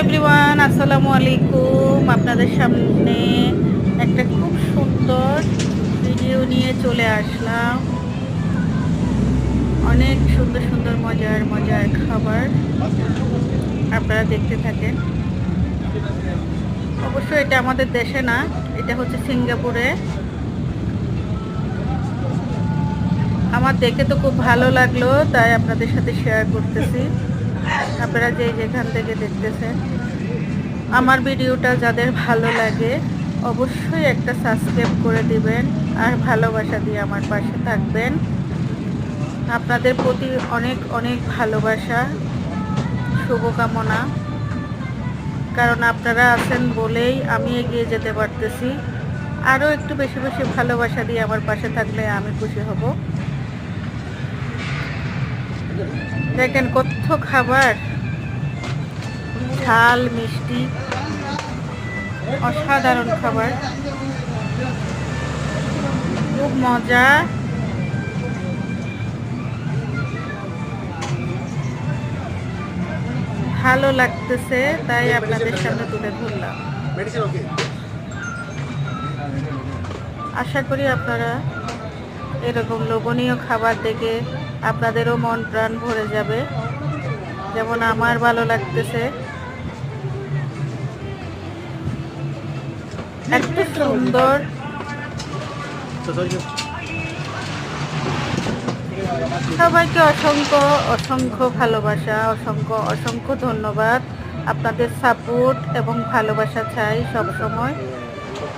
Everyone, আসসালামু আলাইকুম। আপনাদের সামনে একটা খুব সুন্দর ভিডিও নিয়ে চলে আসলাম। অনেক সুন্দর সুন্দর মজার মজার খাবার আপনারা দেখতে থাকেন। অবশ্য এটা আমাদের দেশে না, এটা হচ্ছে সিঙ্গাপুরে। আমার দেখে তো খুব ভালো লাগলো, তাই আপনাদের সাথে শেয়ার করতেছি। আপনারা যেখান থেকে দেখতেছেন, আমার ভিডিওটা যাদের ভালো লাগে অবশ্যই একটা সাবস্ক্রাইব করে দিবেন আর ভালোবাসা দিয়ে আমার পাশে থাকবেন। আপনাদের প্রতি অনেক অনেক ভালোবাসা, শুভকামনা। কারণ আপনারা আছেন বলেই আমি এগিয়ে যেতে পারতেছি। আরও একটু বেশি বেশি ভালোবাসা দিয়ে আমার পাশে থাকলে আমি খুশি হব। দেখেন কত খাবার, ঝাল মিষ্টি, অসাধারণ খাবার, খুব মজা। ভালো লাগতেছে তাই আপনাদের সামনে তুলে ধরলাম। আশা করি আপনারা এরকম লোভনীয় খাবার দেখে আপনাদেরও মন প্রাণ ভরে যাবে, যেমন আমার ভালো লাগতেছে। এত সুন্দর, সবাইকে অসংখ্য অসংখ্য ভালোবাসা, অসংখ্য অসংখ্য ধন্যবাদ। আপনাদের সাপোর্ট এবং ভালোবাসা চাই সব সময়।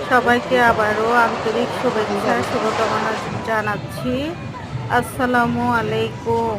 সবাইকে আবারও আন্তরিক শুভেচ্ছা, শুভকামনা জানাচ্ছি। আসসালামু আলাইকুম।